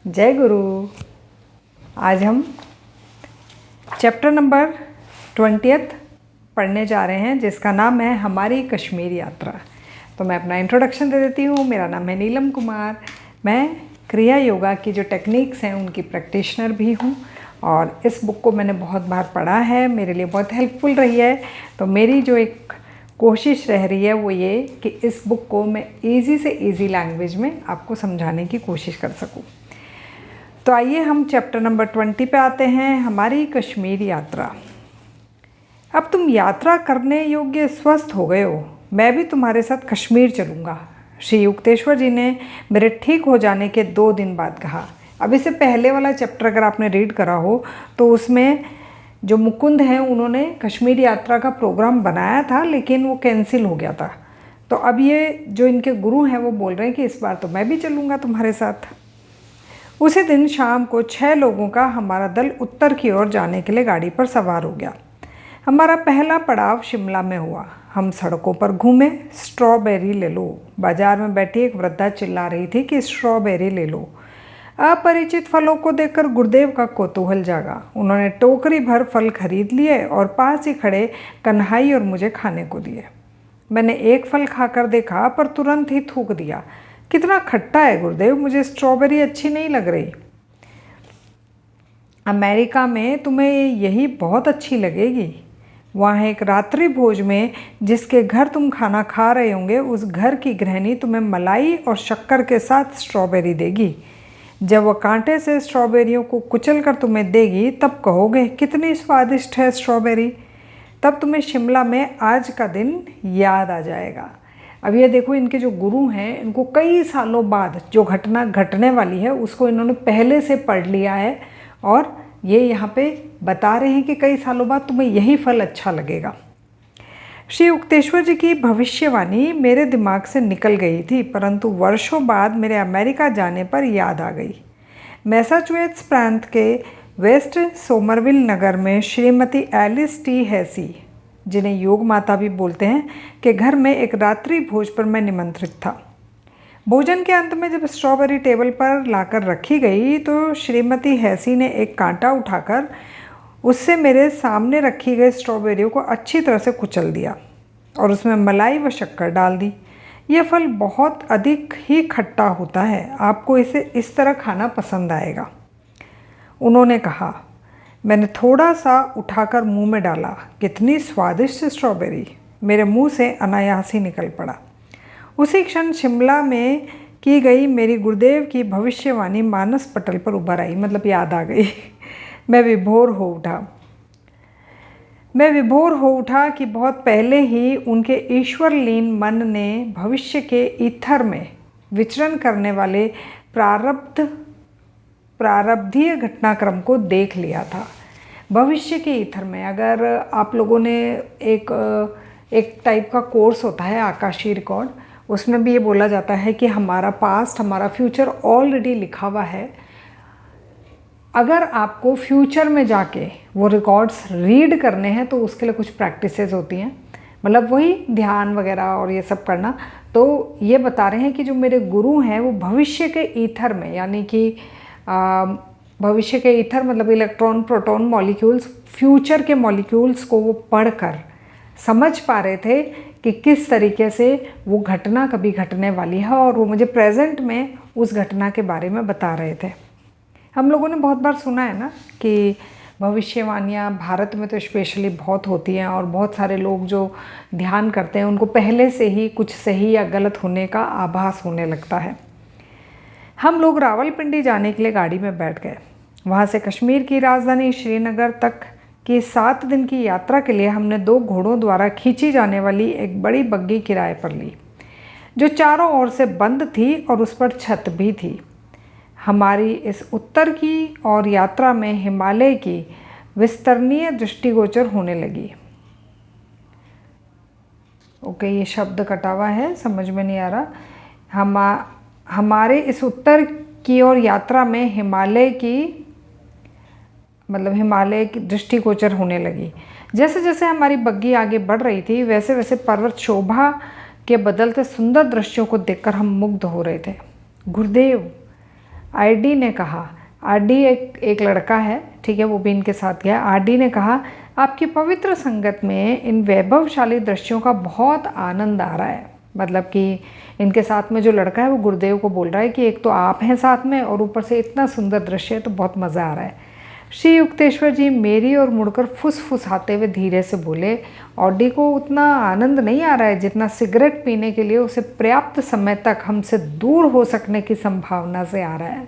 जय गुरु। आज हम चैप्टर नंबर 20 पढ़ने जा रहे हैं, जिसका नाम है हमारी कश्मीर यात्रा। तो मैं अपना इंट्रोडक्शन दे देती हूँ। मेरा नाम है नीलम कुमार। मैं क्रिया योगा की जो टेक्निक्स हैं उनकी प्रैक्टिशनर भी हूँ और इस बुक को मैंने बहुत बार पढ़ा है, मेरे लिए बहुत हेल्पफुल रही है। तो मेरी जो एक कोशिश रह रही है वो ये कि इस बुक को मैं ईज़ी से ईज़ी लैंग्वेज में आपको समझाने की कोशिश कर सकूँ। तो आइए हम चैप्टर नंबर 20 पे आते हैं, हमारी कश्मीर यात्रा। अब तुम यात्रा करने योग्य स्वस्थ हो गए हो, मैं भी तुम्हारे साथ कश्मीर चलूँगा, श्री युक्तेश्वर जी ने मेरे ठीक हो जाने के 2 दिन बाद कहा। अब इससे पहले वाला चैप्टर अगर आपने रीड करा हो तो उसमें जो मुकुंद हैं उन्होंने कश्मीर यात्रा का प्रोग्राम बनाया था, लेकिन वो कैंसिल हो गया था। तो अब ये जो इनके गुरु हैं वो बोल रहे हैं कि इस बार तो मैं भी चलूँगा तुम्हारे साथ। उसी दिन शाम को 6 लोगों का हमारा दल उत्तर की ओर जाने के लिए गाड़ी पर सवार हो गया। हमारा पहला पड़ाव शिमला में हुआ। हम सड़कों पर घूमे। स्ट्रॉबेरी ले लो। बाजार में बैठी एक वृद्धा चिल्ला रही थी कि स्ट्रॉबेरी ले लो। अपरिचित फलों को देखकर गुरुदेव का कौतूहल जागा। उन्होंने टोकरी भर फल खरीद लिए और पास ही खड़े कन्हई और मुझे खाने को दिए। मैंने एक फल खाकर देखा पर तुरंत ही थूक दिया। कितना खट्टा है गुरुदेव, मुझे स्ट्रॉबेरी अच्छी नहीं लग रही। अमेरिका में तुम्हें यही बहुत अच्छी लगेगी। वहाँ एक रात्रि भोज में जिसके घर तुम खाना खा रहे होंगे, उस घर की गृहिणी तुम्हें मलाई और शक्कर के साथ स्ट्रॉबेरी देगी। जब वह कांटे से स्ट्रॉबेरियों को कुचल कर तुम्हें देगी तब कहोगे कितनी स्वादिष्ट है स्ट्रॉबेरी। तब तुम्हें शिमला में आज का दिन याद आ जाएगा। अब ये देखो, इनके जो गुरु हैं इनको कई सालों बाद जो घटना घटने वाली है उसको इन्होंने पहले से पढ़ लिया है और ये यहाँ पे बता रहे हैं कि कई सालों बाद तुम्हें यही फल अच्छा लगेगा। श्री युक्तेश्वर जी की भविष्यवाणी मेरे दिमाग से निकल गई थी, परंतु वर्षों बाद मेरे अमेरिका जाने पर याद आ गई। मैसाचुसेट्स प्रांत के वेस्ट सोमरविल नगर में श्रीमती एलिस टी हैसी, जिन्हें योग माता भी बोलते हैं, के घर में एक रात्रि भोज पर मैं निमंत्रित था। भोजन के अंत में जब स्ट्रॉबेरी टेबल पर लाकर रखी गई तो श्रीमती हैसी ने एक कांटा उठाकर उससे मेरे सामने रखी गई स्ट्रॉबेरियों को अच्छी तरह से कुचल दिया और उसमें मलाई व शक्कर डाल दी। यह फल बहुत अधिक ही खट्टा होता है, आपको इसे इस तरह खाना पसंद आएगा, उन्होंने कहा। मैंने थोड़ा सा उठाकर मुंह में डाला। कितनी स्वादिष्ट स्ट्रॉबेरी, मेरे मुंह से अनायास ही निकल पड़ा। उसी क्षण शिमला में की गई मेरी गुरुदेव की भविष्यवाणी मानस पटल पर उभर आई, मतलब याद आ गई। मैं विभोर हो उठा कि बहुत पहले ही उनके ईश्वरलीन मन ने भविष्य के ईथर में विचरण करने वाले प्रारब्धीय घटनाक्रम को देख लिया था। भविष्य के ईथर में, अगर आप लोगों ने एक टाइप का कोर्स होता है आकाशीय रिकॉर्ड, उसमें भी ये बोला जाता है कि हमारा पास्ट हमारा फ्यूचर ऑलरेडी लिखा हुआ है। अगर आपको फ्यूचर में जाके वो रिकॉर्ड्स रीड करने हैं तो उसके लिए कुछ प्रैक्टिसेस होती हैं, मतलब वही ध्यान वगैरह और ये सब करना। तो ये बता रहे हैं कि जो मेरे गुरु हैं वो भविष्य के ईथर में, यानी कि भविष्य के ईथर मतलब इलेक्ट्रॉन प्रोटॉन मॉलिक्यूल्स, फ्यूचर के मॉलिक्यूल्स को वो पढ़कर समझ पा रहे थे कि किस तरीके से वो घटना कभी घटने वाली है, और वो मुझे प्रेजेंट में उस घटना के बारे में बता रहे थे। हम लोगों ने बहुत बार सुना है ना कि भविष्यवाणियाँ भारत में तो स्पेशली बहुत होती हैं और बहुत सारे लोग जो ध्यान करते हैं उनको पहले से ही कुछ सही या गलत होने का आभास होने लगता है। हम लोग रावलपिंडी जाने के लिए गाड़ी में बैठ गए। वहाँ से कश्मीर की राजधानी श्रीनगर तक की 7 दिन की यात्रा के लिए हमने 2 घोड़ों द्वारा खींची जाने वाली एक बड़ी बग्गी किराए पर ली, जो चारों ओर से बंद थी और उस पर छत भी थी। हमारी इस उत्तर की और यात्रा में हिमालय की विस्तरणीय दृष्टिगोचर होने लगी। ओके, ये शब्द कटा हुआ है, समझ में नहीं आ रहा। हमारे इस उत्तर की और यात्रा में हिमालय की दृष्टिगोचर होने लगी। जैसे जैसे हमारी बग्गी आगे बढ़ रही थी वैसे वैसे पर्वत शोभा के बदलते सुंदर दृश्यों को देखकर हम मुग्ध हो रहे थे। गुरुदेव, आरडी ने कहा, आरडी एक लड़का है, ठीक है, वो भी इनके साथ गया। आरडी ने कहा, आपकी पवित्र संगत में इन वैभवशाली दृश्यों का बहुत आनंद आ रहा है। मतलब कि इनके साथ में जो लड़का है वो गुरुदेव को बोल रहा है कि एक तो आप हैं साथ में और ऊपर से इतना सुंदर दृश्य है, तो बहुत मज़ा आ रहा है। श्री युक्तेश्वर जी मेरी ओर मुड़कर फुसफुसाते हुए धीरे से बोले, ऑडी को उतना आनंद नहीं आ रहा है जितना सिगरेट पीने के लिए उसे पर्याप्त समय तक हमसे दूर हो सकने की संभावना से आ रहा है।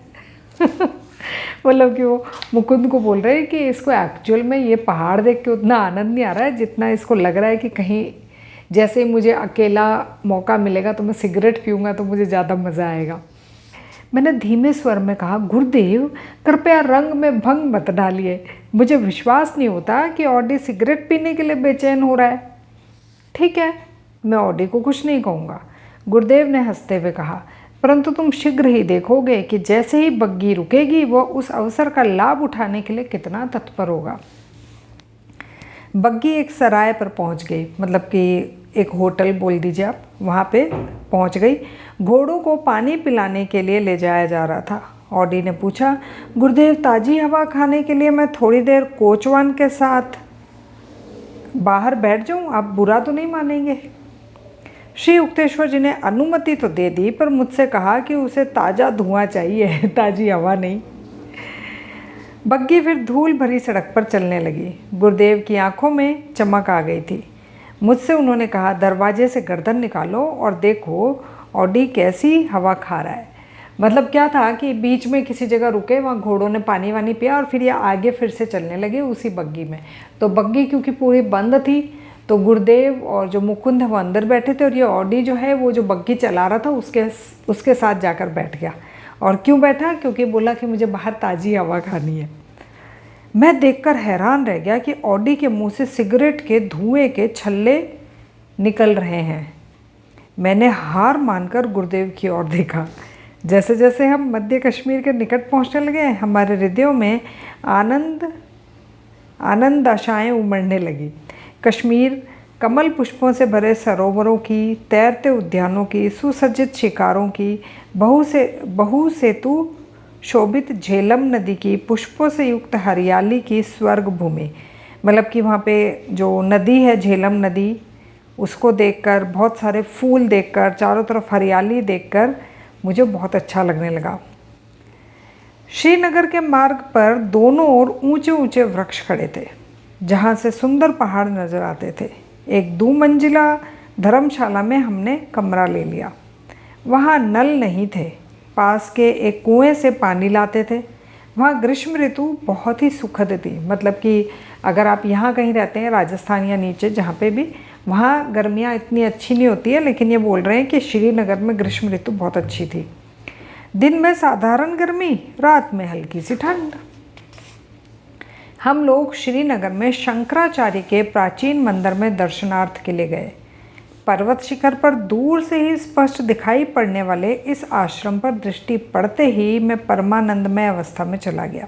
मतलब कि वो मुकुंद को बोल रहे हैं कि इसको एक्चुअल में ये पहाड़ देख के उतना आनंद नहीं आ रहा है जितना इसको लग रहा है कि कहीं जैसे मुझे अकेला मौका मिलेगा तो मैं सिगरेट पीऊँगा तो मुझे ज़्यादा मज़ा आएगा। मैंने धीमे स्वर में कहा, गुरुदेव कृपया रंग में भंग मत डालिए, मुझे विश्वास नहीं होता कि ऑडी सिगरेट पीने के लिए बेचैन हो रहा है। ठीक है, मैं ऑडी को कुछ नहीं कहूँगा, गुरुदेव ने हंसते हुए कहा, परंतु तुम शीघ्र ही देखोगे कि जैसे ही बग्गी रुकेगी वह उस अवसर का लाभ उठाने के लिए कितना तत्पर होगा। बग्गी एक सराय पर पहुंच गई, मतलब कि एक होटल बोल दीजिए आप, वहाँ पे पहुँच गई। घोड़ों को पानी पिलाने के लिए ले जाया जा रहा था। ऑडी ने पूछा, गुरुदेव ताज़ी हवा खाने के लिए मैं थोड़ी देर कोचवान के साथ बाहर बैठ जाऊँ, आप बुरा तो नहीं मानेंगे? श्री युक्तेश्वर जी ने अनुमति तो दे दी, पर मुझसे कहा कि उसे ताज़ा धुआं चाहिए, ताज़ी हवा नहीं। बग्गी फिर धूल भरी सड़क पर चलने लगी। गुरुदेव की आंखों में चमक आ गई थी। मुझसे उन्होंने कहा, दरवाजे से गर्दन निकालो और देखो ऑडी कैसी हवा खा रहा है। मतलब क्या था कि बीच में किसी जगह रुके, वहाँ घोड़ों ने पानी वानी पिया और फिर ये आगे फिर से चलने लगे उसी बग्गी में। तो बग्गी क्योंकि पूरी बंद थी तो गुरुदेव और जो मुकुंद है वो अंदर बैठे थे और ये ऑडी जो है वो जो बग्गी चला रहा था उसके साथ जाकर बैठ गया। और क्यों बैठा? क्योंकि बोला कि मुझे बाहर ताज़ी हवा खानी है। मैं देखकर हैरान रह गया कि ऑडी के मुंह से सिगरेट के धुएं के छल्ले निकल रहे हैं। मैंने हार मानकर गुरुदेव की ओर देखा। जैसे जैसे हम मध्य कश्मीर के निकट पहुंचने लगे, हमारे हृदयों में आनंद आशाएं उमड़ने लगी। कश्मीर कमल पुष्पों से भरे सरोवरों की, तैरते उद्यानों की, सुसज्जित शिकारों की, बहुसेतु शोभित झेलम नदी की, पुष्पों से युक्त हरियाली की स्वर्ग भूमि। मतलब कि वहाँ पे जो नदी है झेलम नदी, उसको देखकर, बहुत सारे फूल देखकर, चारों तरफ हरियाली देखकर मुझे बहुत अच्छा लगने लगा। श्रीनगर के मार्ग पर दोनों ओर ऊंचे ऊंचे वृक्ष खड़े थे जहाँ से सुंदर पहाड़ नजर आते थे। एक 2 मंजिला धर्मशाला में हमने कमरा ले लिया। वहाँ नल नहीं थे, पास के एक कुएं से पानी लाते थे। वहाँ ग्रीष्म ऋतु बहुत ही सुखद थी। मतलब कि अगर आप यहाँ कहीं रहते हैं, राजस्थान या नीचे जहाँ पे भी, वहाँ गर्मियाँ इतनी अच्छी नहीं होती है, लेकिन ये बोल रहे हैं कि श्रीनगर में ग्रीष्म ऋतु बहुत अच्छी थी। दिन में साधारण गर्मी, रात में हल्की सी ठंड। हम लोग श्रीनगर में शंकराचार्य के प्राचीन मंदिर में दर्शनार्थ के लिए गए। पर्वत शिखर पर दूर से ही स्पष्ट दिखाई पड़ने वाले इस आश्रम पर दृष्टि पड़ते ही मैं परमानंदमय अवस्था में चला गया।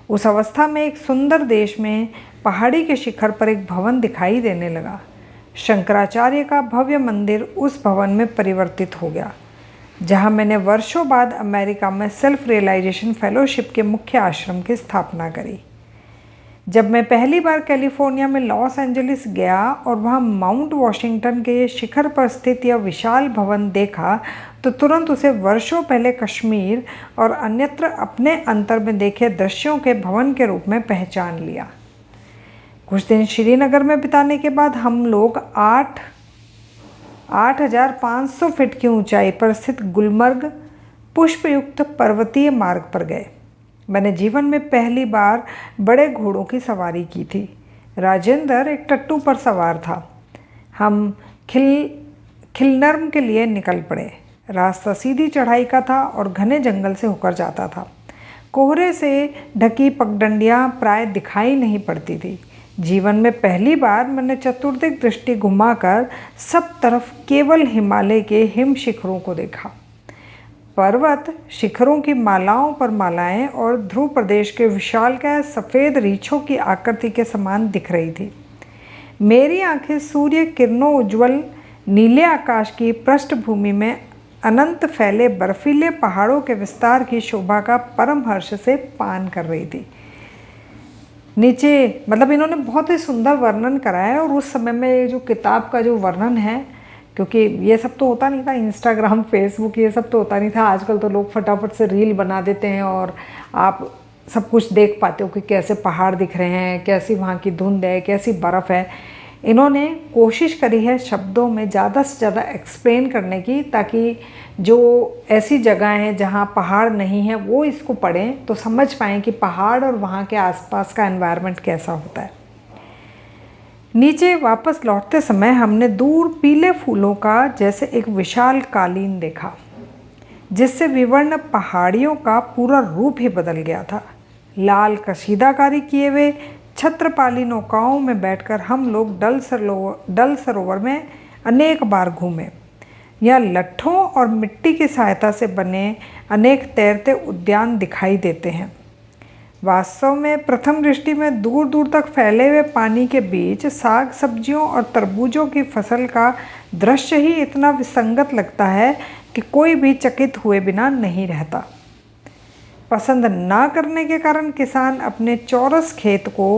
उस अवस्था में एक सुंदर देश में पहाड़ी के शिखर पर एक भवन दिखाई देने लगा। शंकराचार्य का भव्य मंदिर उस भवन में परिवर्तित हो गया जहां मैंने वर्षों बाद अमेरिका में सेल्फ रियलाइजेशन फेलोशिप के मुख्य आश्रम की स्थापना करी। जब मैं पहली बार कैलिफोर्निया में लॉस एंजलिस गया और वहां माउंट वॉशिंगटन के शिखर पर स्थित यह विशाल भवन देखा तो तुरंत उसे वर्षों पहले कश्मीर और अन्यत्र अपने अंतर में देखे दृश्यों के भवन के रूप में पहचान लिया। कुछ दिन श्रीनगर में बिताने के बाद हम लोग 8,500 फीट की ऊंचाई पर स्थित गुलमर्ग पुष्पयुक्त पर्वतीय मार्ग पर गए। मैंने जीवन में पहली बार बड़े घोड़ों की सवारी की थी। राजेंद्र एक टट्टू पर सवार था। हम खिलनर्म के लिए निकल पड़े। रास्ता सीधी चढ़ाई का था और घने जंगल से होकर जाता था। कोहरे से ढकी पगडंडियाँ प्राय दिखाई नहीं पड़ती थी। जीवन में पहली बार मैंने चतुर्दिक दृष्टि घुमाकर सब तरफ केवल हिमालय के हिम शिखरों को देखा। पर्वत शिखरों की मालाओं पर मालाएं और ध्रुव प्रदेश के विशालकाय सफ़ेद रीछों की आकृति के समान दिख रही थी। मेरी आंखें सूर्य किरणों उज्ज्वल नीले आकाश की पृष्ठभूमि में अनंत फैले बर्फीले पहाड़ों के विस्तार की शोभा का परम हर्ष से पान कर रही थी। नीचे मतलब इन्होंने बहुत ही सुंदर वर्णन करा है। और उस समय में ये जो किताब का जो वर्णन है, क्योंकि ये सब तो होता नहीं था, इंस्टाग्राम फेसबुक ये सब तो होता नहीं था। आजकल तो लोग फटाफट से रील बना देते हैं और आप सब कुछ देख पाते हो कि कैसे पहाड़ दिख रहे हैं, कैसी वहाँ की धुंध है, कैसी बर्फ़ है। इन्होंने कोशिश करी है शब्दों में ज़्यादा से ज़्यादा एक्सप्लेन करने की, ताकि जो ऐसी जगह हैं जहाँ पहाड़ नहीं है वो इसको पढ़ें तो समझ पाएँ कि पहाड़ और वहाँ के आसपास का एनवायरनमेंट कैसा होता है। नीचे वापस लौटते समय हमने दूर पीले फूलों का जैसे एक विशाल कालीन देखा, जिससे विवर्ण पहाड़ियों का पूरा रूप ही बदल गया था। लाल कशीदाकारी किए हुए छत्रपाली नौकाओं में बैठकर हम लोग डल सरोवर में अनेक बार घूमे। यह लट्ठों और मिट्टी की सहायता से बने अनेक तैरते उद्यान दिखाई देते हैं। वास्तव में प्रथम दृष्टि में दूर दूर तक फैले हुए पानी के बीच साग सब्जियों और तरबूजों की फसल का दृश्य ही इतना विसंगत लगता है कि कोई भी चकित हुए बिना नहीं रहता। पसंद ना करने के कारण किसान अपने चौरस खेत को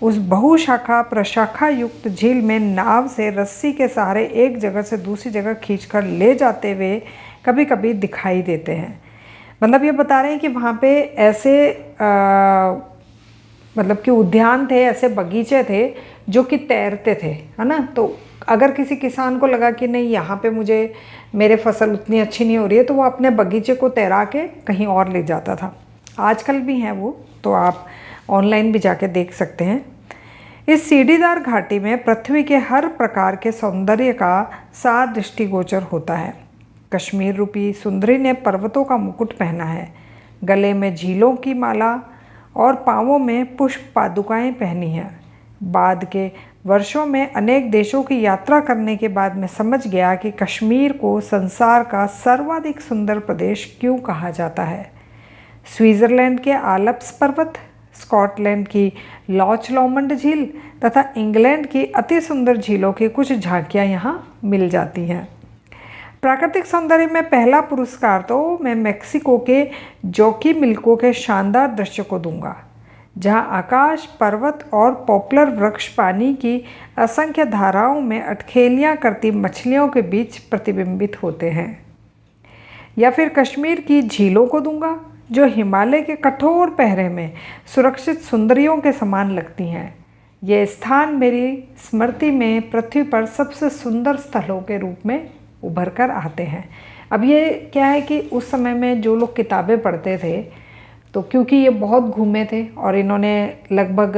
उस बहुशाखा प्रशाखा युक्त झील में नाव से रस्सी के सहारे एक जगह से दूसरी जगह खींचकर ले जाते हुए कभी कभी दिखाई देते हैं। मतलब ये बता रहे हैं कि वहाँ पे ऐसे मतलब कि उद्यान थे, ऐसे बगीचे थे जो कि तैरते थे, है ना। तो अगर किसी किसान को लगा कि नहीं यहाँ पे मुझे मेरे फसल उतनी अच्छी नहीं हो रही है, तो वो अपने बगीचे को तैरा के कहीं और ले जाता था। आजकल भी हैं वो, तो आप ऑनलाइन भी जाके देख सकते हैं। इस सीढ़ीदार घाटी में पृथ्वी के हर प्रकार के सौंदर्य का सार दृष्टिगोचर होता है। कश्मीर रूपी सुंदरी ने पर्वतों का मुकुट पहना है, गले में झीलों की माला और पाँवों में पुष्प पादुकाएँ पहनी हैं। बाद के वर्षों में अनेक देशों की यात्रा करने के बाद मैं समझ गया कि कश्मीर को संसार का सर्वाधिक सुंदर प्रदेश क्यों कहा जाता है। स्विट्ज़रलैंड के आल्प्स पर्वत, स्कॉटलैंड की लॉच लॉमंड झील तथा इंग्लैंड की अति सुंदर झीलों की कुछ झांकियाँ यहाँ मिल जाती हैं। प्राकृतिक सौंदर्य में पहला पुरस्कार तो मैं मेक्सिको के जोकीमिल्को के शानदार दृश्य को दूंगा, जहाँ आकाश, पर्वत और पॉपुलर वृक्ष पानी की असंख्य धाराओं में अटखेलियाँ करती मछलियों के बीच प्रतिबिंबित होते हैं। या फिर कश्मीर की झीलों को दूंगा, जो हिमालय के कठोर पहरे में सुरक्षित सुंदरियों के समान लगती हैं। ये स्थान मेरी स्मृति में पृथ्वी पर सबसे सुंदर स्थलों के रूप में उभर कर आते हैं। अब ये क्या है कि उस समय में जो लोग किताबें पढ़ते थे, तो क्योंकि ये बहुत घूमे थे और इन्होंने लगभग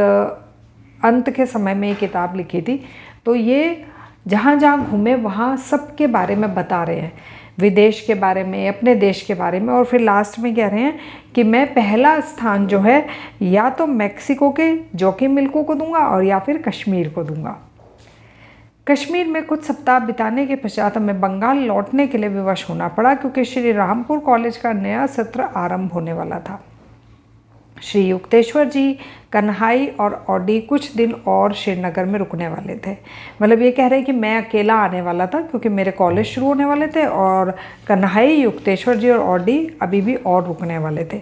अंत के समय में ये किताब लिखी थी, तो ये जहाँ जहाँ घूमे वहाँ सब के बारे में बता रहे हैं, विदेश के बारे में, अपने देश के बारे में। और फिर लास्ट में कह रहे हैं कि मैं पहला स्थान जो है या तो मेक्सिको के जोकीमिल्को को दूंगा और या फिर कश्मीर को दूंगा। कश्मीर में कुछ सप्ताह बिताने के पश्चात हमें बंगाल लौटने के लिए विवश होना पड़ा, क्योंकि श्री रामपुर कॉलेज का नया सत्र आरंभ होने वाला था। श्री युक्तेश्वर जी, कन्हाई और ऑडी कुछ दिन और श्रीनगर में रुकने वाले थे। मतलब ये कह रहे हैं कि मैं अकेला आने वाला था क्योंकि मेरे कॉलेज शुरू होने वाले थे, और कन्हाई, युक्तेश्वर जी और ऑडी अभी भी और रुकने वाले थे।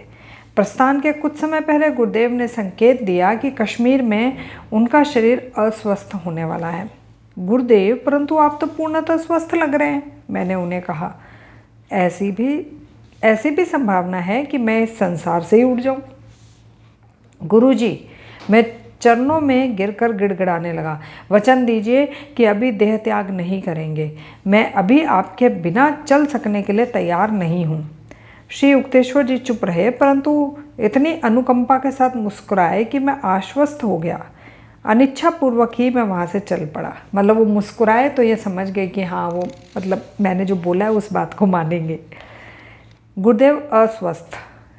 प्रस्थान के कुछ समय पहले गुरुदेव ने संकेत दिया कि कश्मीर में उनका शरीर अस्वस्थ होने वाला है। गुरुदेव, परंतु आप तो पूर्णतः स्वस्थ लग रहे हैं, मैंने उन्हें कहा। ऐसी भी संभावना है कि मैं इस संसार से ही उठ जाऊं। गुरुजी, मैं चरणों में गिरकर गिड़गिड़ाने लगा। वचन दीजिए कि अभी देह त्याग नहीं करेंगे। मैं अभी आपके बिना चल सकने के लिए तैयार नहीं हूँ। श्री युक्तेश्वर जी चुप रहे, परंतु इतनी अनुकंपा के साथ मुस्कुराए कि मैं आश्वस्त हो गया। अनिच्छापूर्वक ही मैं वहाँ से चल पड़ा। मतलब वो मुस्कुराए तो ये समझ गए कि हाँ, वो मतलब मैंने जो बोला है उस बात को मानेंगे। गुरुदेव अस्वस्थ,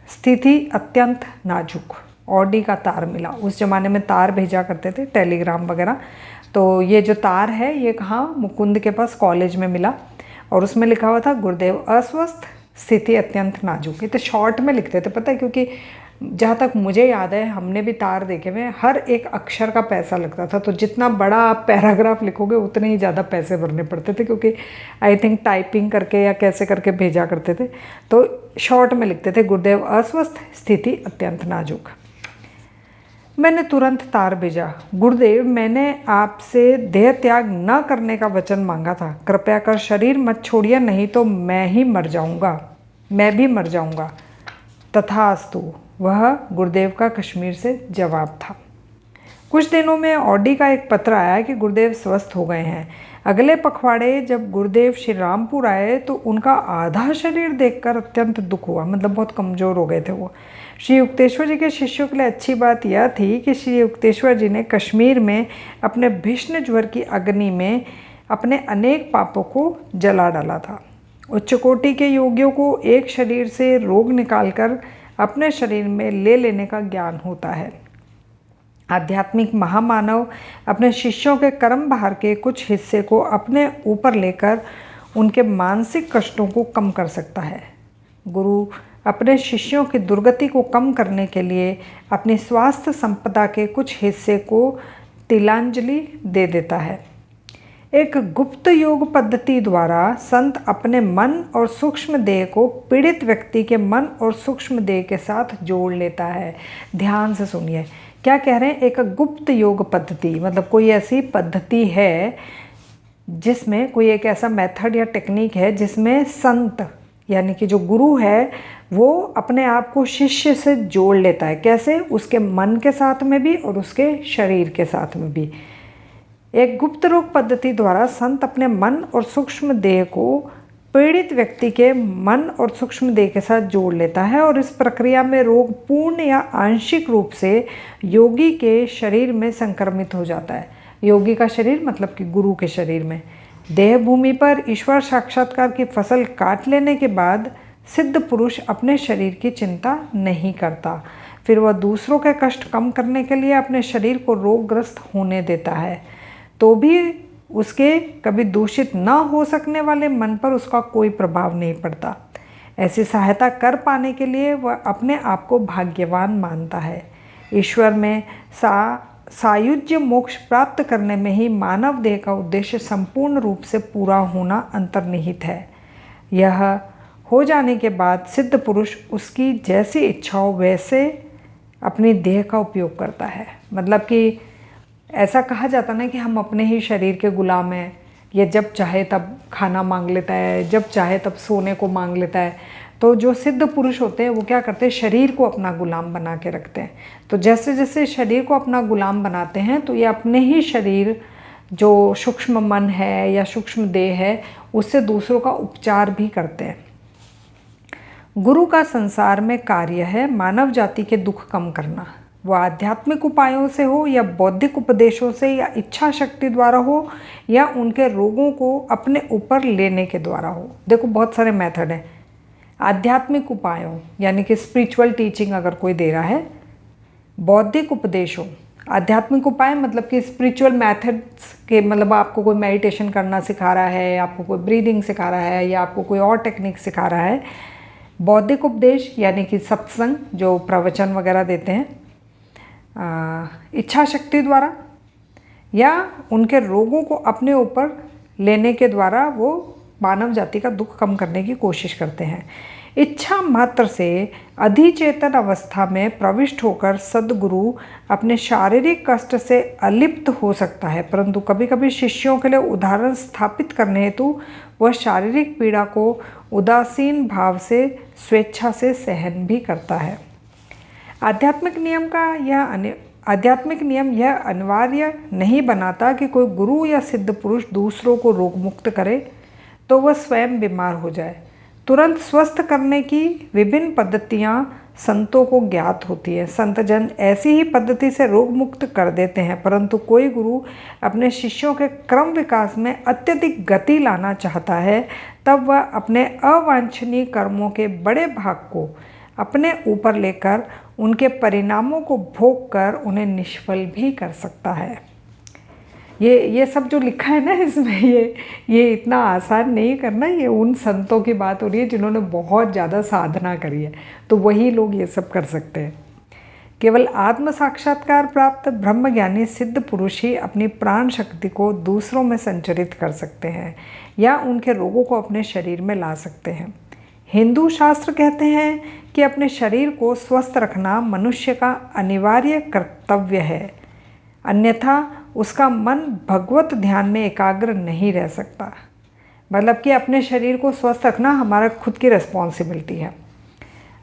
स्थिति अत्यंत नाजुक। ऑडी का तार मिला। उस ज़माने में तार भेजा करते थे, टेलीग्राम वगैरह। तो ये जो तार है ये कहाँ, मुकुंद के पास कॉलेज में मिला, और उसमें लिखा हुआ था गुरुदेव अस्वस्थ, स्थिति अत्यंत नाजुक। ये तो शॉर्ट में लिखते थे, पता है, क्योंकि जहाँ तक मुझे याद है, हमने भी तार देखे हुए, हर एक अक्षर का पैसा लगता था। तो जितना बड़ा आप पैराग्राफ लिखोगे उतने ही ज़्यादा पैसे भरने पड़ते थे, क्योंकि आई थिंक टाइपिंग करके या कैसे करके भेजा करते थे। तो शॉर्ट में लिखते थे, गुरुदेव अस्वस्थ, स्थिति अत्यंत नाजुक। मैंने तुरंत तार भेजा, गुरुदेव मैंने आपसे देह त्याग न करने का वचन मांगा था, कृपया कर शरीर मत छोड़िए, नहीं तो मैं भी मर जाऊंगा। तथास्तु, वह गुरुदेव का कश्मीर से जवाब था। कुछ दिनों में ऑडी का एक पत्र आया कि गुरुदेव स्वस्थ हो गए हैं। अगले पखवाड़े जब गुरुदेव श्री रामपुर आए तो उनका आधा शरीर देखकर अत्यंत दुख हुआ, मतलब बहुत कमज़ोर हो गए थे वो। श्री युक्तेश्वर जी के शिष्यों के लिए अच्छी बात यह थी कि श्री युक्तेश्वर जी ने कश्मीर में अपने भीष्म ज्वर की अग्नि में अपने अनेक पापों को जला डाला था। उच्च कोटि के योगियों को एक शरीर से रोग निकालकर अपने शरीर में ले लेने का ज्ञान होता है। आध्यात्मिक महामानव अपने शिष्यों के कर्म भार के कुछ हिस्से को अपने ऊपर लेकर उनके मानसिक कष्टों को कम कर सकता है। गुरु अपने शिष्यों की दुर्गति को कम करने के लिए अपनी स्वास्थ्य संपदा के कुछ हिस्से को तिलांजलि दे देता है। एक गुप्त योग पद्धति द्वारा संत अपने मन और सूक्ष्म देह को पीड़ित व्यक्ति के मन और सूक्ष्म देह के साथ जोड़ लेता है। ध्यान से सुनिए, क्या कह रहे हैं? एक गुप्त योग पद्धति, मतलब कोई ऐसी पद्धति है जिसमें कोई एक ऐसा मेथड या टेक्निक है जिसमें संत यानी कि जो गुरु है वो अपने आप को शिष्य से जोड़ लेता है। कैसे? उसके मन के साथ में भी और उसके शरीर के साथ में भी। एक गुप्त रोग पद्धति द्वारा संत अपने मन और सूक्ष्म देह को पीड़ित व्यक्ति के मन और सूक्ष्म देह के साथ जोड़ लेता है और इस प्रक्रिया में रोग पूर्ण या आंशिक रूप से योगी के शरीर में संक्रमित हो जाता है। योगी का शरीर मतलब कि गुरु के शरीर में। देह भूमि पर ईश्वर साक्षात्कार की फसल काट लेने के बाद सिद्ध पुरुष अपने शरीर की चिंता नहीं करता। फिर वह दूसरों के कष्ट कम करने के लिए अपने शरीर को रोगग्रस्त होने देता है, तो भी उसके कभी दूषित न हो सकने वाले मन पर उसका कोई प्रभाव नहीं पड़ता। ऐसी सहायता कर पाने के लिए वह अपने आप को भाग्यवान मानता है। ईश्वर में सायुज्य मोक्ष प्राप्त करने में ही मानव देह का उद्देश्य संपूर्ण रूप से पूरा होना अंतर्निहित है। यह हो जाने के बाद सिद्ध पुरुष उसकी जैसी इच्छा हो वैसे अपनी देह का उपयोग करता है। मतलब कि ऐसा कहा जाता ना कि हम अपने ही शरीर के गुलाम हैं। ये जब चाहे तब खाना मांग लेता है, जब चाहे तब सोने को मांग लेता है। तो जो सिद्ध पुरुष होते हैं वो क्या करते हैं? शरीर को अपना गुलाम बना के रखते हैं। तो जैसे जैसे शरीर को अपना गुलाम बनाते हैं तो ये अपने ही शरीर जो सूक्ष्म मन है या सूक्ष्म देह है उससे दूसरों का उपचार भी करते हैं। गुरु का संसार में कार्य है मानव जाति के दुख कम करना। वह आध्यात्मिक उपायों से हो या बौद्धिक उपदेशों से या इच्छा शक्ति द्वारा हो या उनके रोगों को अपने ऊपर लेने के द्वारा हो। देखो बहुत सारे मेथड हैं। आध्यात्मिक उपायों यानी कि स्पिरिचुअल टीचिंग अगर कोई दे रहा है, बौद्धिक उपदेशों, आध्यात्मिक उपाय मतलब कि स्पिरिचुअल मेथड्स के, मतलब आपको कोई मेडिटेशन करना सिखा रहा है, आपको कोई ब्रीदिंग सिखा रहा है या आपको कोई और टेक्निक सिखा रहा है। बौद्धिक उपदेश यानी कि सत्संग जो प्रवचन वगैरह देते हैं, इच्छा शक्ति द्वारा या उनके रोगों को अपने ऊपर लेने के द्वारा वो मानव जाति का दुख कम करने की कोशिश करते हैं। इच्छा मात्र से अधिचेतन अवस्था में प्रविष्ट होकर सद्गुरु अपने शारीरिक कष्ट से अलिप्त हो सकता है, परंतु कभी कभी शिष्यों के लिए उदाहरण स्थापित करने हेतु वह शारीरिक पीड़ा को उदासीन भाव से स्वेच्छा से सहन भी करता है। आध्यात्मिक नियम यह अनिवार्य नहीं बनाता कि कोई गुरु या सिद्ध पुरुष दूसरों को रोग मुक्त करे तो वह स्वयं बीमार हो जाए। तुरंत स्वस्थ करने की विभिन्न पद्धतियां संतों को ज्ञात होती है। संत जन ऐसी ही पद्धति से रोग मुक्त कर देते हैं, परंतु कोई गुरु अपने शिष्यों के क्रम विकास में अत्यधिक गति लाना चाहता है तब वह अपने अवांछनीय कर्मों के बड़े भाग को अपने ऊपर लेकर उनके परिणामों को भोग कर उन्हें निष्फल भी कर सकता है। ये सब जो लिखा है ना इसमें, ये इतना आसान नहीं करना। ये उन संतों की बात हो रही है जिन्होंने बहुत ज़्यादा साधना करी है, तो वही लोग ये सब कर सकते हैं। केवल आत्म साक्षात्कार प्राप्त ब्रह्मज्ञानी सिद्ध पुरुष ही अपनी प्राण शक्ति को दूसरों में संचरित कर सकते हैं या उनके रोगों को अपने शरीर में ला सकते हैं। हिंदू शास्त्र कहते हैं कि अपने शरीर को स्वस्थ रखना मनुष्य का अनिवार्य कर्तव्य है, अन्यथा उसका मन भगवत ध्यान में एकाग्र नहीं रह सकता। मतलब कि अपने शरीर को स्वस्थ रखना हमारा खुद की रिस्पॉन्सिबिलिटी है।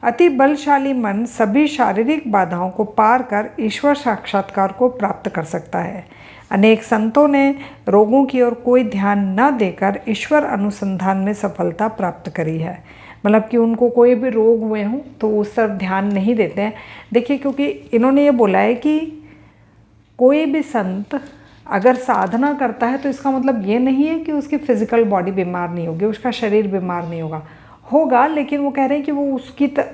अति बलशाली मन सभी शारीरिक बाधाओं को पार कर ईश्वर साक्षात्कार को प्राप्त कर सकता है। अनेक संतों ने रोगों की ओर कोई ध्यान न देकर ईश्वर अनुसंधान में सफलता प्राप्त करी है। मतलब कि उनको कोई भी रोग हुए हों तो उस तरफ ध्यान नहीं देते हैं। देखिए, क्योंकि इन्होंने ये बोला है कि कोई भी संत अगर साधना करता है तो इसका मतलब ये नहीं है कि उसकी फिजिकल बॉडी बीमार नहीं होगी, उसका शरीर बीमार नहीं होगा, लेकिन वो कह रहे हैं कि वो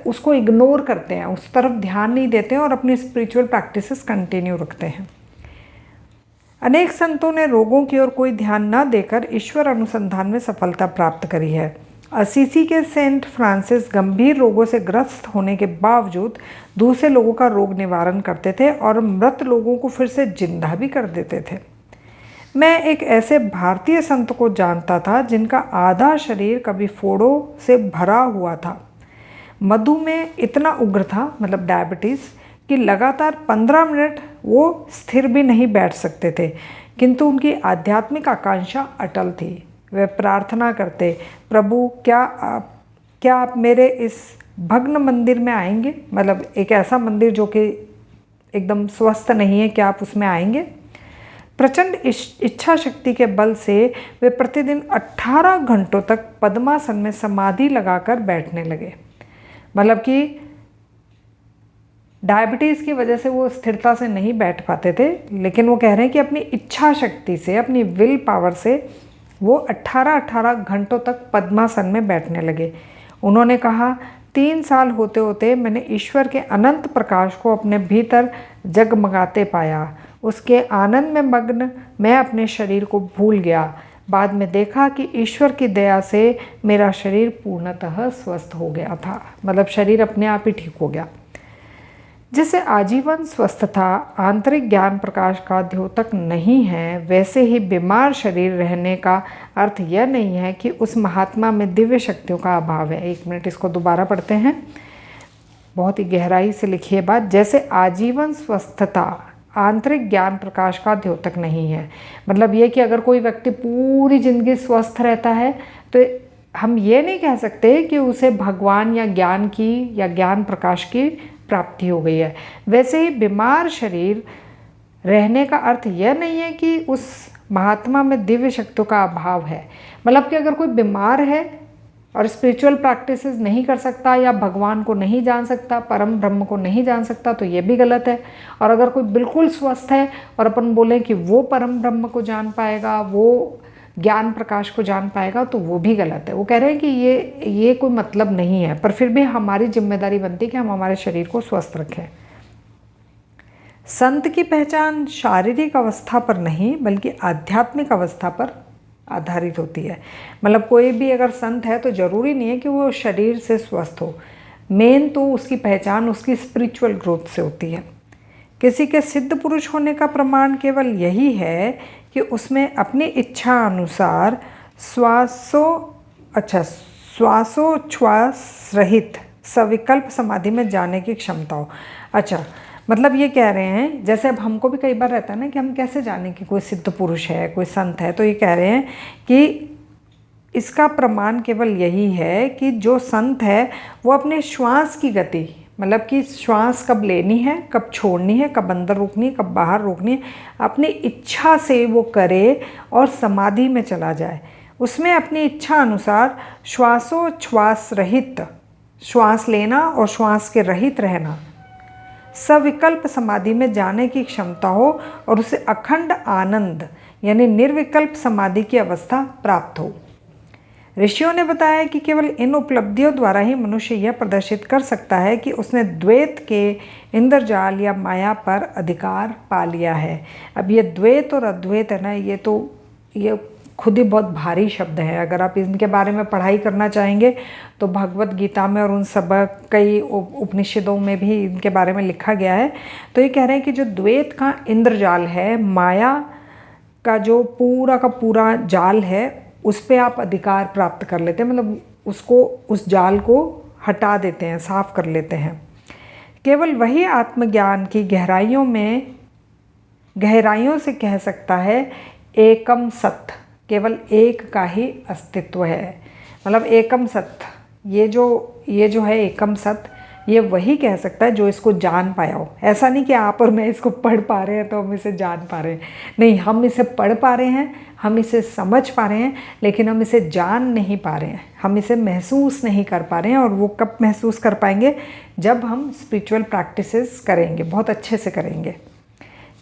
उसको इग्नोर करते हैं, उस तरफ ध्यान नहीं देते हैं और अपनी स्पिरिचुअल प्रैक्टिसेस कंटिन्यू रखते हैं। अनेक संतों ने रोगों की ओर कोई ध्यान न देकर ईश्वर अनुसंधान में सफलता प्राप्त करी है। असीसी के सेंट फ्रांसिस गंभीर रोगों से ग्रस्त होने के बावजूद दूसरे लोगों का रोग निवारण करते थे और मृत लोगों को फिर से जिंदा भी कर देते थे। मैं एक ऐसे भारतीय संत को जानता था जिनका आधा शरीर कभी फोड़ों से भरा हुआ था। मधुमेह इतना उग्र था, मतलब डायबिटीज़, कि लगातार 15 मिनट वो स्थिर भी नहीं बैठ सकते थे, किंतु उनकी आध्यात्मिक आकांक्षा अटल थी। वे प्रार्थना करते, प्रभु क्या आप मेरे इस भग्न मंदिर में आएंगे? मतलब एक ऐसा मंदिर जो कि एकदम स्वस्थ नहीं है, क्या आप उसमें आएंगे? प्रचंड इच्छा शक्ति के बल से वे प्रतिदिन 18 घंटों तक पद्मासन में समाधि लगाकर बैठने लगे। मतलब कि डायबिटीज़ की वजह से वो स्थिरता से नहीं बैठ पाते थे, लेकिन वो कह रहे हैं कि अपनी इच्छा शक्ति से, अपनी विल पावर से वो 18 घंटों तक पद्मासन में बैठने लगे। उन्होंने कहा, 3 साल होते होते मैंने ईश्वर के अनंत प्रकाश को अपने भीतर जगमगाते पाया। उसके आनंद में मग्न मैं अपने शरीर को भूल गया। बाद में देखा कि ईश्वर की दया से मेरा शरीर पूर्णतः स्वस्थ हो गया था। मतलब शरीर अपने आप ही ठीक हो गया। जिसे आजीवन स्वस्थता आंतरिक ज्ञान प्रकाश का द्योतक नहीं है, वैसे ही बीमार शरीर रहने का अर्थ यह नहीं है कि उस महात्मा में दिव्य शक्तियों का अभाव है। 1 मिनट इसको दोबारा पढ़ते हैं, बहुत ही गहराई से लिखिए बात। जैसे आजीवन स्वस्थता आंतरिक ज्ञान प्रकाश का द्योतक नहीं है, मतलब ये कि अगर कोई व्यक्ति पूरी जिंदगी स्वस्थ रहता है तो हम ये नहीं कह सकते कि उसे भगवान या ज्ञान की या ज्ञान प्रकाश की प्राप्ति हो गई है। वैसे ही बीमार शरीर रहने का अर्थ यह नहीं है कि उस महात्मा में दिव्य शक्तियों का अभाव है। मतलब कि अगर कोई बीमार है और स्पिरिचुअल प्रैक्टिसेस नहीं कर सकता या भगवान को नहीं जान सकता, परम ब्रह्म को नहीं जान सकता, तो ये भी गलत है। और अगर कोई बिल्कुल स्वस्थ है और अपन बोलें कि वो परम ब्रह्म को जान पाएगा, वो ज्ञान प्रकाश को जान पाएगा, तो वो भी गलत है। वो कह रहे हैं कि ये कोई मतलब नहीं है, पर फिर भी हमारी जिम्मेदारी बनती है कि हम हमारे शरीर को स्वस्थ रखें। संत की पहचान शारीरिक अवस्था पर नहीं बल्कि आध्यात्मिक अवस्था पर आधारित होती है। मतलब कोई भी अगर संत है तो ज़रूरी नहीं है कि वो शरीर से स्वस्थ हो, मेन तो उसकी पहचान उसकी स्पिरिचुअल ग्रोथ से होती है। किसी के सिद्ध पुरुष होने का प्रमाण केवल यही है कि उसमें अपनी इच्छा अनुसार श्वासोच्छ्वास रहित सविकल्प समाधि में जाने की क्षमता हो। अच्छा, मतलब ये कह रहे हैं, जैसे अब हमको भी कई बार रहता है ना कि हम कैसे जाने कि कोई सिद्ध पुरुष है, कोई संत है, तो ये कह रहे हैं कि इसका प्रमाण केवल यही है कि जो संत है वो अपने श्वास की गति, मतलब कि श्वास कब लेनी है, कब छोड़नी है, कब अंदर रोकनी है, कब बाहर रोकनी है, अपनी इच्छा से वो करे और समाधि में चला जाए। उसमें अपनी इच्छा अनुसार श्वासोच्छ्वास रहित, श्वास लेना और श्वास के रहित रहना, सविकल्प समाधि में जाने की क्षमता हो और उसे अखंड आनंद यानी निर्विकल्प समाधि की अवस्था प्राप्त हो। ऋषियों ने बताया कि केवल इन उपलब्धियों द्वारा ही मनुष्य यह प्रदर्शित कर सकता है कि उसने द्वैत के इंद्रजाल या माया पर अधिकार पा लिया है। अब ये द्वैत और अद्वैत है ना, ये खुद ही बहुत भारी शब्द हैं। अगर आप इनके बारे में पढ़ाई करना चाहेंगे तो भगवत गीता में और उन सब कई उपनिषदों में भी इनके बारे में लिखा गया है। तो ये कह रहे हैं कि जो द्वैत का इंद्रजाल है, माया का जो पूरा का पूरा जाल है, उस पर आप अधिकार प्राप्त कर लेते हैं, मतलब उसको, उस जाल को हटा देते हैं, साफ कर लेते हैं। केवल वही आत्मज्ञान की गहराइयों से कह सकता है एकम सत्य, केवल एक का ही अस्तित्व है। मतलब एकम सत्य, ये जो है एकम सत्य, ये वही कह सकता है जो इसको जान पाया हो। ऐसा नहीं कि आप और मैं इसको पढ़ पा रहे हैं तो हम इसे जान पा रहे हैं, नहीं, हम इसे पढ़ पा रहे हैं, हम इसे समझ पा रहे हैं, लेकिन हम इसे जान नहीं पा रहे हैं, हम इसे महसूस नहीं कर पा रहे हैं। और वो कब महसूस कर पाएंगे? जब हम स्पिरिचुअल प्रैक्टिसेस करेंगे, बहुत अच्छे से करेंगे।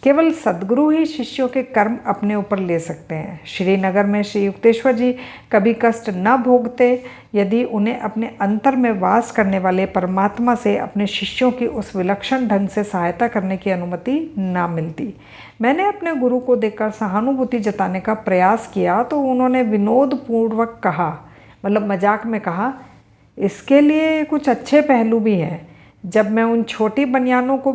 केवल सद्गुरु ही शिष्यों के कर्म अपने ऊपर ले सकते हैं। श्रीनगर में श्री युक्तेश्वर जी कभी कष्ट न भोगते यदि उन्हें अपने अंतर में वास करने वाले परमात्मा से अपने शिष्यों की उस विलक्षण ढंग से सहायता करने की अनुमति न मिलती। मैंने अपने गुरु को देखकर सहानुभूति जताने का प्रयास किया तो उन्होंने विनोदपूर्वक कहा, मतलब मजाक में कहा, इसके लिए कुछ अच्छे पहलू भी हैं। अब मैं उन छोटी बनियानों को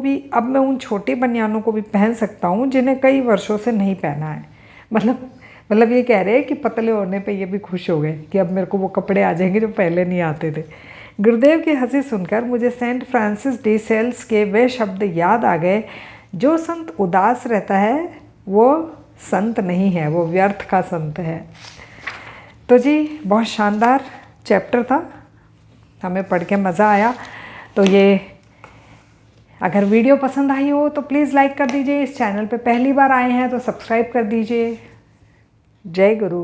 भी पहन सकता हूँ जिन्हें कई वर्षों से नहीं पहना है। मतलब ये कह रहे हैं कि पतले होने पे ये भी खुश हो गए कि अब मेरे को वो कपड़े आ जाएंगे जो पहले नहीं आते थे। गुरुदेव की हंसी सुनकर मुझे सेंट फ्रांसिस डी सेल्स के वे शब्द याद आ गए, जो संत उदास रहता है वो संत नहीं है, वो व्यर्थ का संत है। तो जी, बहुत शानदार चैप्टर था, हमें पढ़ के मज़ा आया। तो ये अगर वीडियो पसंद आई हो तो प्लीज़ लाइक कर दीजिए। इस चैनल पे पहली बार आए हैं तो सब्सक्राइब कर दीजिए। जय गुरु।